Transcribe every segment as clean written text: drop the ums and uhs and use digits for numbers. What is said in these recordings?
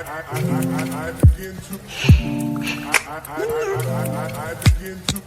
I begin to I begin to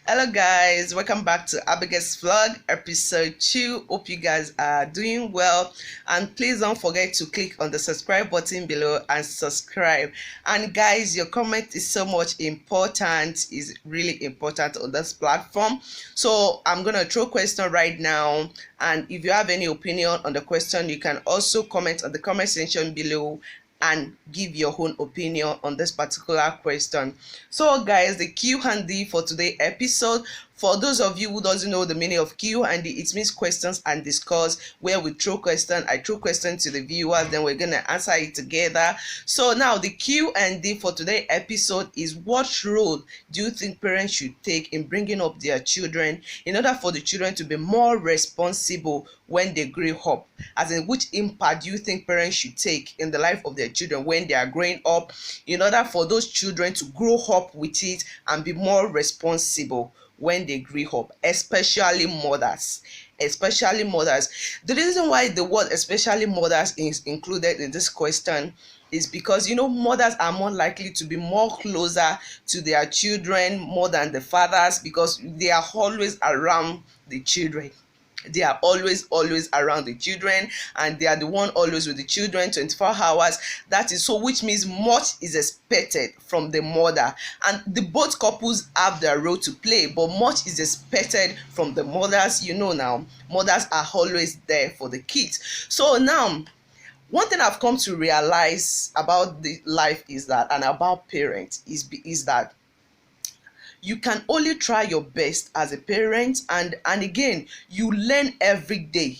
Hello guys, welcome back to Abigail's vlog episode 2. Hope you guys are doing well, and please don't forget to click on the subscribe button below and subscribe. And guys, your comment is so much important, is really important on this platform. So I'm gonna throw question right now, and if you have any opinion on the question, you can also comment on the comment section below and give your own opinion on this particular question. So guys, the Q&D for today's episode, for those of you who doesn't know the meaning of Q&D, it means questions and discuss, where we throw question, I throw question to the viewers, then we're gonna answer it together. So now the Q&D for today's episode is: what role do you think parents should take in bringing up their children in order for the children to be more responsible when they grow up? As in, which impact do you think parents should take in the life of their children when they are growing up, in order for those children to grow up with it and be more responsible when they grow up, especially mothers? The reason why the word especially mothers is included in this question is because, you know, mothers are more likely to be more closer to their children more than the fathers, because they are always around the children. They are always around the children, and they are the one always with the children 24 hours. That is so, which means much is expected from the mother, and the both couples have their role to play, but much is expected from the mothers. You know, now mothers are always there for the kids. So now, one thing I've come to realize about the life is that, and about parents is that you can only try your best as a parent, and again, you learn every day.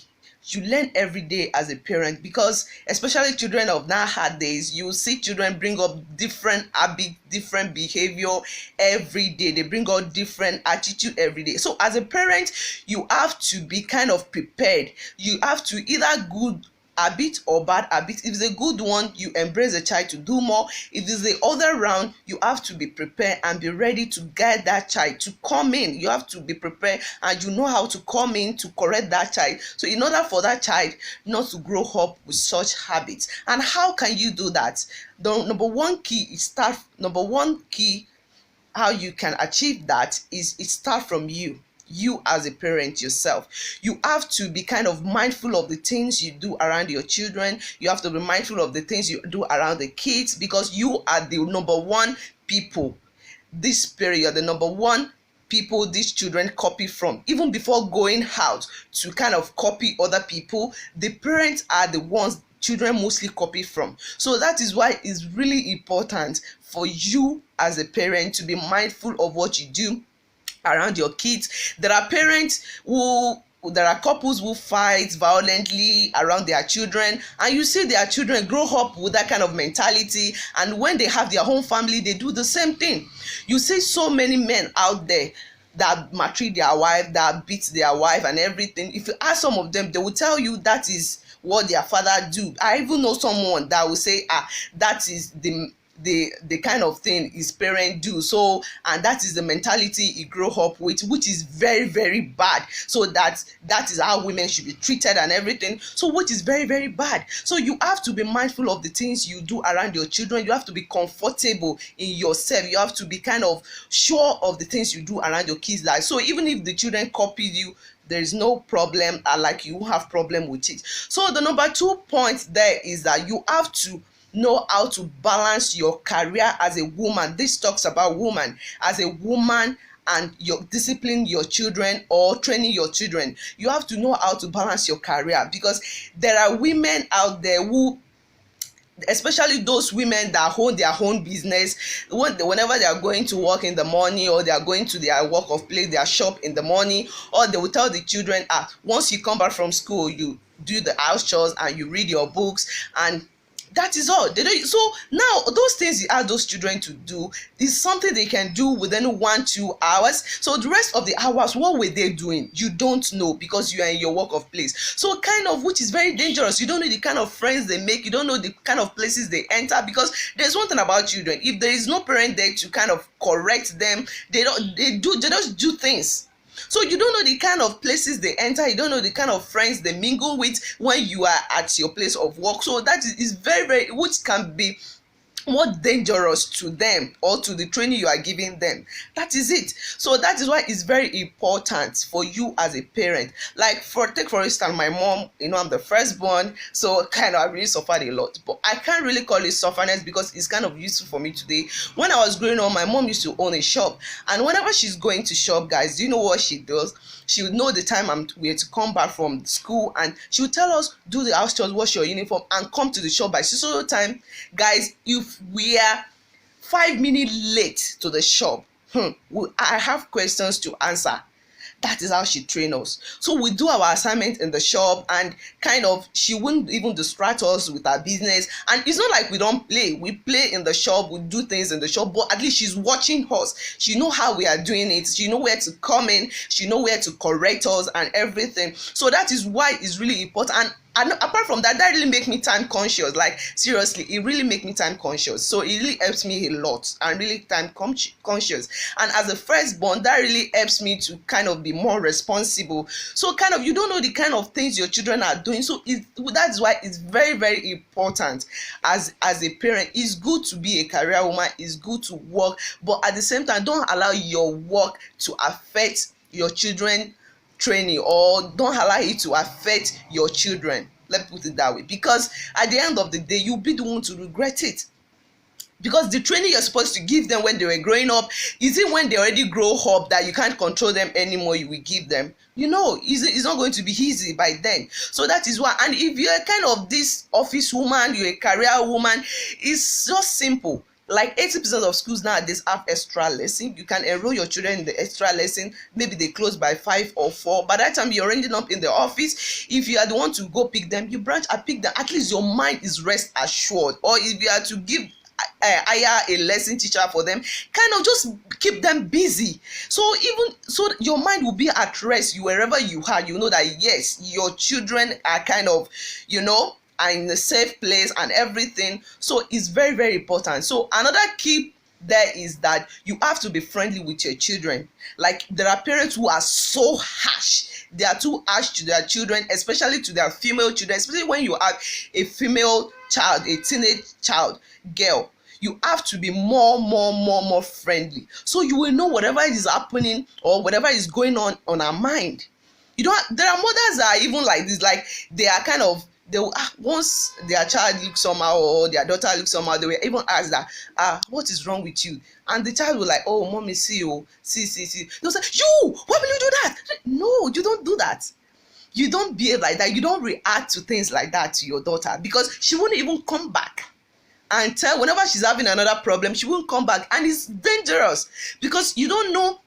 As a parent, because especially children of nowadays, you see children bring up different habits, different behavior every day. They bring out different attitude every day. So as a parent, you have to be kind of prepared. You have to either good habit or bad habit. If it's a good one, you embrace the child to do more. If it's the other round, you have to be prepared and be ready to guide that child to come in. You have to be prepared, and you know how to come in to correct that child, so in order for that child not to grow up with such habits. And how can you do that? The number one key how you can achieve that is it start from you as a parent yourself. You have to be kind of mindful of the things you do around your children. You have to be mindful of the things you do around the kids, because you are the number one people this period, the number one people these children copy from. Even before going out to kind of copy other people, the parents are the ones children mostly copy from. So that is why it's really important for you as a parent to be mindful of what you do around your kids. There are couples who fight violently around their children, and you see their children grow up with that kind of mentality, and when they have their own family, they do the same thing. You see so many men out there that maltreat their wife, that beat their wife and everything. If you ask some of them, they will tell you that is what their father do. I even know someone that will say, that is the kind of thing his parents do. So, and that is the mentality he grew up with, which is very, very bad. So that is how women should be treated and everything. So, which is very, very bad. So you have to be mindful of the things you do around your children. You have to be comfortable in yourself. You have to be kind of sure of the things you do around your kids' life. So even if the children copy you, there is no problem, like you have problem with it. So the number 2 point there is that you have to know how to balance your career as a woman. This talks about woman as a woman, and your discipline your children or training your children. You have to know how to balance your career, because there are women out there who, especially those women that own their own business, whenever they are going to work in the morning, or they are going to their work of place, their shop in the morning, or they will tell the children, once you come back from school, you do the house chores and you read your books, and that is all they do. So now those things you ask those children to do is something they can do within 1-2 hours. So the rest of the hours, what were they doing? You don't know, because you are in your work of place. So kind of, which is very dangerous. You don't know the kind of friends they make. You don't know the kind of places they enter, because there's one thing about children: if there is no parent there to kind of correct them, they just do things. So you don't know the kind of places they enter, you don't know the kind of friends they mingle with when you are at your place of work. So that is very, very, which can be more dangerous to them or to the training you are giving them. That is it. So that is why it's very important for you as a parent. Like take for instance my mom, I'm the firstborn, so kind of I really suffered a lot, but I can't really call it sufferness because it's kind of useful for me today. When I was growing up, my mom used to own a shop, and whenever she's going to shop, guys, do you know what she does? She would know the time we had to come back from school, and she would tell us, do the house chores, wash your uniform, and come to the shop by so time. Guys, if we are 5 minutes late to the shop, I have questions to answer. That is how she train us. So we do our assignment in the shop, and kind of she wouldn't even distract us with our business. And it's not like we don't play. We play in the shop, we do things in the shop, but at least she's watching us. She know how we are doing it. She know where to come in. She know where to correct us and everything. So that is why it's really important. And apart from that, that really make me time conscious. Like seriously, it really make me time conscious. So it really helps me a lot, and really time conscious. And as a firstborn, that really helps me to kind of be more responsible. So kind of you don't know the kind of things your children are doing. So that's why it's very, very important as a parent. It's good to be a career woman. It's good to work, but at the same time, don't allow your work to affect your children training, or don't allow it to affect your children. Let me put it that way, because at the end of the day, you'll be the one to regret it. Because the training you're supposed to give them when they were growing up, is it when they already grow up that you can't control them anymore, you will give them? It's not going to be easy by then. So that is why. And if you're kind of this office woman, you're a career woman, it's just simple. Like 80% of schools nowadays have extra lesson. You can enroll your children in the extra lesson. Maybe they close by 5 or 4. By that time, you're ending up in the office. If you are the one to go pick them, you branch and pick them. At least your mind is rest assured. Or if you are to hire a lesson teacher for them, kind of just keep them busy. So your mind will be at rest. Wherever you are, you know that yes, your children are kind of, are in a safe place and everything. So it's very, very important. So another key there is that you have to be friendly with your children. Like there are parents who are so harsh. They are too harsh to their children, especially to their female children, especially when you have a female child, a teenage child, girl. You have to be more friendly, so you will know whatever is happening or whatever is going on our mind. There are mothers that are even like this. Like they are kind of, they will, once their child looks somehow or their daughter looks somehow, they will even ask that, what is wrong with you? And the child will like, oh mommy, see. They'll say, you, why will you do that? No, you don't do that. You don't behave like that. You don't react to things like that to your daughter, because she won't even come back and tell. Whenever she's having another problem, she won't come back, and it's dangerous because you don't know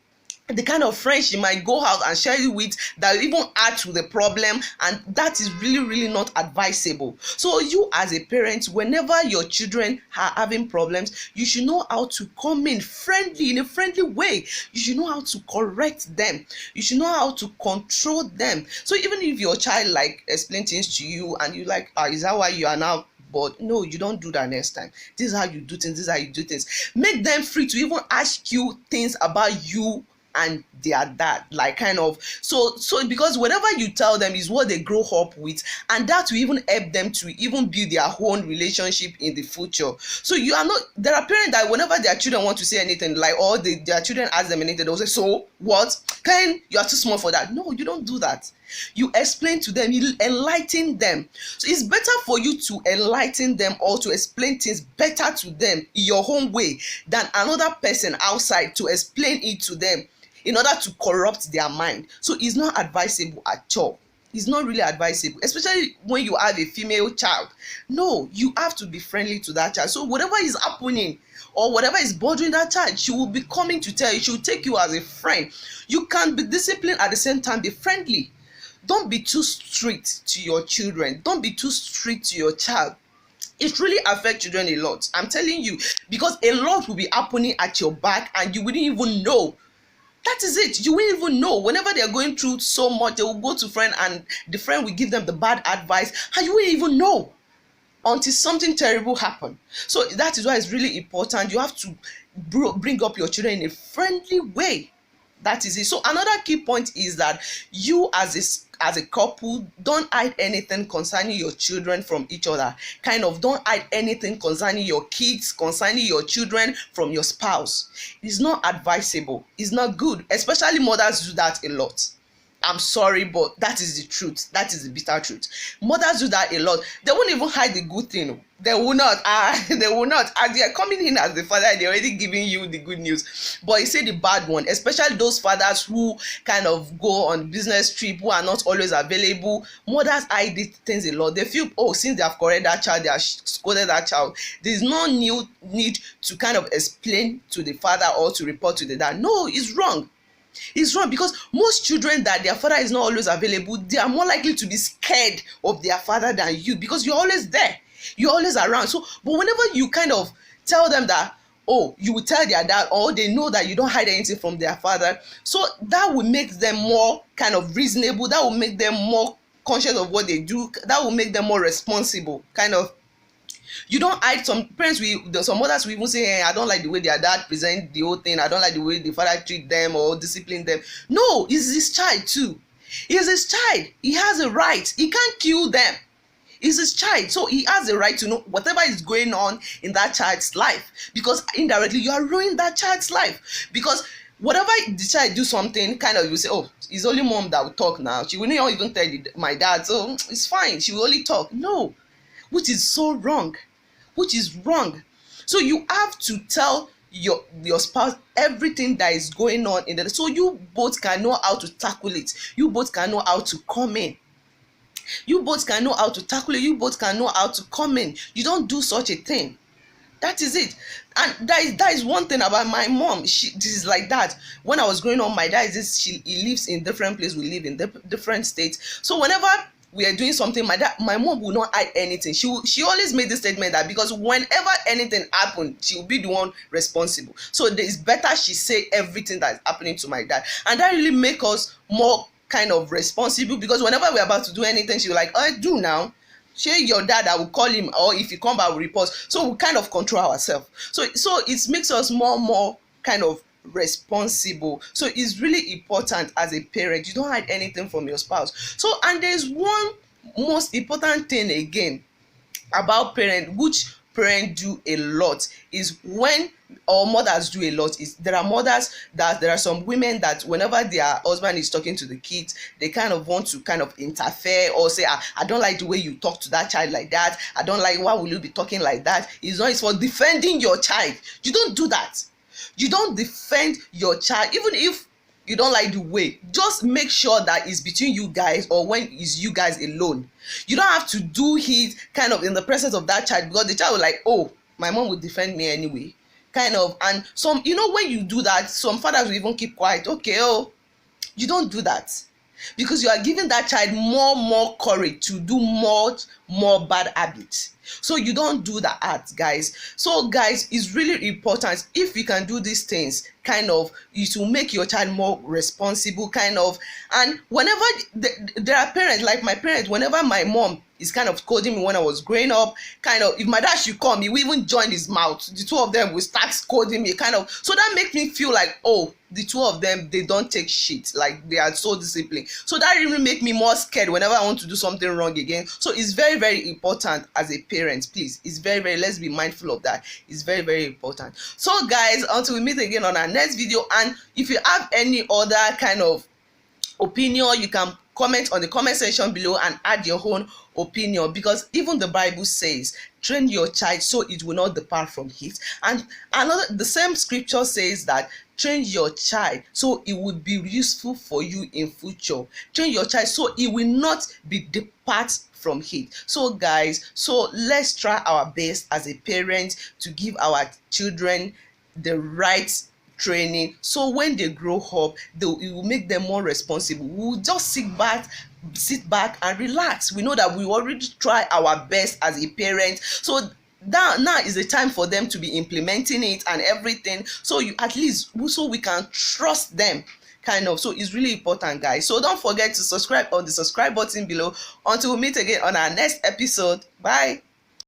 the kind of friends she might go out and share it with that will even add to the problem, and that is really not advisable. So you as a parent, whenever your children are having problems, you should know how to come in a friendly way. You should know how to correct them. You should know how to control them. So even if your child like explain things to you and you like, is that why you are now? But no, you don't do that next time. This is how you do things. This is how you do things. Make them free to even ask you things about you and their dad, like kind of, so because whatever you tell them is what they grow up with, and that will even help them to even build their own relationship in the future. So there are parents that whenever their children want to say anything, like, or their children ask them anything, they'll say, so what, you are too small for that. No, you don't do that. You explain to them, you enlighten them. So it's better for you to enlighten them or to explain things better to them in your own way than another person outside to explain it to them in order to corrupt their mind. So it's not advisable at all. It's not really advisable, especially when you have a female child. No, you have to be friendly to that child. So whatever is happening or whatever is bothering that child, she will be coming to tell you. She will take you as a friend. You can be disciplined at the same time, be friendly. Don't be too strict to your children. Don't be too strict to your child. It really affects children a lot. I'm telling you, because a lot will be happening at your back and you wouldn't even know. That is it. You won't even know. Whenever they're going through so much, they will go to friend and the friend will give them the bad advice and you won't even know until something terrible happens. So that is why it's really important. You have to bring up your children in a friendly way. That is it. So another key point is that you as a couple, don't hide anything concerning your children from each other. Kind of don't hide anything concerning your kids, concerning your children from your spouse. It's not advisable. It's not good. Especially mothers do that a lot. I'm sorry, but that is the truth. That is the bitter truth. Mothers do that a lot. They won't even hide the good thing. They will not. They will not. As they are coming in as the father, they're already giving you the good news. But you say the bad one, especially those fathers who kind of go on business trip, who are not always available. Mothers hide these things a lot. They feel, oh, since they have corrected that child, they have scolded that child, there's no new need to kind of explain to the father or to report to the dad. No, it's wrong. It's wrong, because most children that their father is not always available, they are more likely to be scared of their father than you, because you're always there, you're always around. So but whenever you kind of tell them that, oh, you will tell their dad, or they know that you don't hide anything from their father, so that will make them more kind of reasonable, that will make them more conscious of what they do, that will make them more responsible. Kind of, you don't hide. Some parents, some mothers will even say, hey, I don't like the way their dad present the whole thing, I don't like the way the father treat them or discipline them. No, it's his child too. He's his child. He has a right. He can't kill them. It's his child, so he has a right to know whatever is going on in that child's life, because indirectly you are ruining that child's life. Because whatever the child do something, kind of, you say, oh, it's only mom that will talk now, she will not even tell my dad, so it's fine, she will only talk. No, which is so wrong, which is wrong. So you have to tell your spouse everything that is going on in the, so you both can know how to tackle it, you both can know how to come in, you both can know how to tackle it, you both can know how to come in. You don't do such a thing. That is it. And that is one thing about my mom. This is like that. When I was growing up, my dad is this, he lives in different places, we live in different states. So whenever we are doing something, my mom will not hide anything. She always made this statement that because whenever anything happened, she will be the one responsible. So it's better she say everything that is happening to my dad, and that really make us more kind of responsible, because whenever we're about to do anything, she will like, oh, do now. Share your dad, I will call him, or if he come back, we'll report. So we kind of control ourselves. So it makes us more kind of responsible. So it's really important as a parent, you don't hide anything from your spouse. So, and there's one most important thing again about parent, which parents do a lot, is when, or mothers do a lot, is there are mothers that, there are some women that whenever their husband is talking to the kids, they kind of want to kind of interfere or say, I don't like the way you talk to that child like that, I don't like, why will you be talking like that. It's for defending your child. You don't do that. You don't defend your child. Even if you don't like the way, just make sure that it's between you guys, or when it's you guys alone. You don't have to do it kind of in the presence of that child, because the child will like, oh, my mom will defend me anyway, kind of. And some, when you do that, some fathers will even keep quiet. Okay, oh, you don't do that, because you are giving that child more courage to do more bad habits. So you don't do that, guys. So guys, it's really important, if you can do these things, kind of, it will make your child more responsible, kind of. And whenever there are parents, like my parents, whenever my mom is kind of scolding me when I was growing up, kind of, if my dad should come, he will even join his mouth, the two of them will start scolding me, kind of. So that makes me feel like, oh, the two of them, they don't take shit, like they are so disciplined. So that really make me more scared whenever I want to do something wrong again. So it's very important as a parent, please. It's very, let's be mindful of that. It's very important. So guys, until we meet again on our next video, and if you have any other kind of opinion, you can comment on the comment section below and add your own opinion, because even the Bible says, train your child so it will not depart from it. And the same scripture says that train your child so it would be useful for you in future. Train your child so it will not be depart from it. So guys, so let's try our best as a parent to give our children the right training, so when they grow up, it will make them more responsible. We'll just sit back and relax. We know that we already try our best as a parent, so now is the time for them to be implementing it and everything, so at least so we can trust them, kind of. So it's really important, guys. So don't forget to subscribe on the subscribe button below. Until we meet again on our next episode. Bye.